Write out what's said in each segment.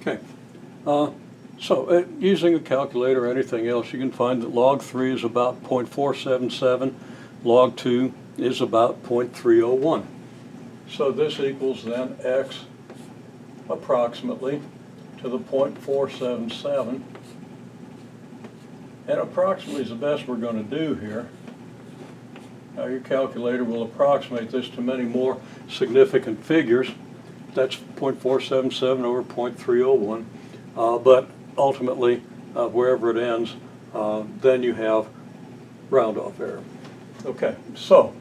Okay. Using a calculator or anything else, you can find that log 3 is about 0.477, log 2 is about 0.301. So this equals then x approximately to the 0.477, and approximately is the best we're going to do here. Now your calculator will approximate this to many more significant figures. That's 0.477 over 0.301, but ultimately wherever it ends, then you have round off error. Okay, so,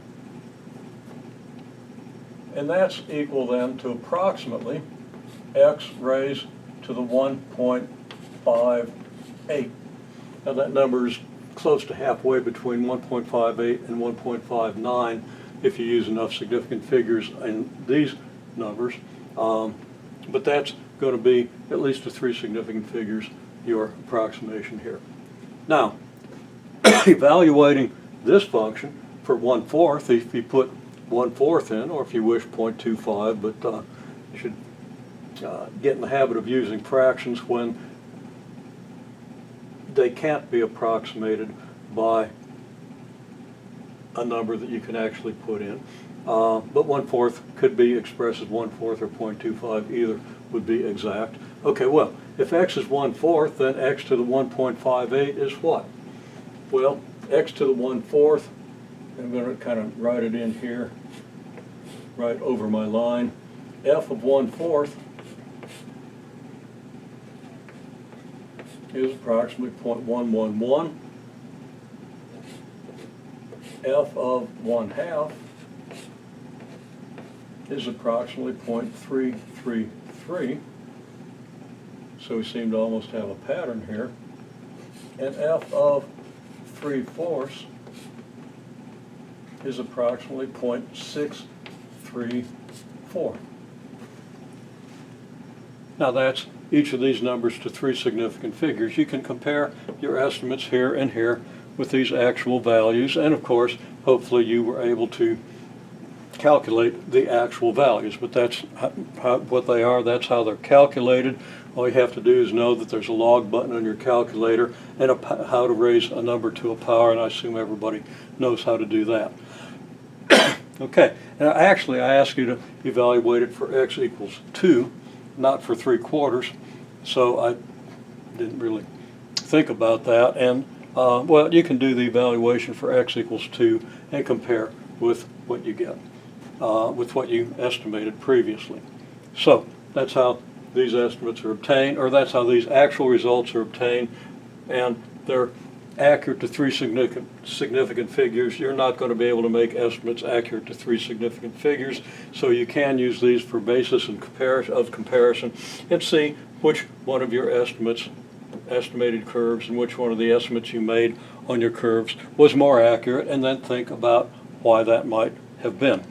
and that's equal then to approximately x raised to the 1.58. Now that number is close to halfway between 1.58 and 1.59 if you use enough significant figures in these numbers, but that's going to be at least to 3 significant figures, your approximation here. Now, evaluating this function for 1/4, if you put 1/4 in, or if you wish 0.25, but you should get in the habit of using fractions when they can't be approximated by a number that you can actually put in. But 1/4 could be expressed as 1/4 or 0.25, either would be exact. Okay, well, if x is 1/4, then x to the 1.58 is what? Well, x to the 1/4, I'm going to kind of write it in here, right over my line. F of 1/4 is approximately 0.111. F of 1/2 is approximately 0.333. So we seem to almost have a pattern here. And F of 3/4 is approximately 0.634. Now that's each of these numbers to 3 significant figures. You can compare your estimates here and here with these actual values, and of course, hopefully you were able to calculate the actual values, but that's what they are, that's how they're calculated. All you have to do is know that there's a log button on your calculator and how to raise a number to a power, and I assume everybody knows how to do that. Okay, and actually I asked you to evaluate it for x equals 2, not for 3/4, so I didn't really think about that, and well, you can do the evaluation for x equals 2 and compare with what you get, with what you estimated previously. So that's how these estimates are obtained, or that's how these actual results are obtained, and they're accurate to 3 significant figures. You're not going to be able to make estimates accurate to 3 significant figures, so you can use these for basis and comparison and see which one of your estimated curves and which one of the estimates you made on your curves was more accurate, and then think about why that might have been.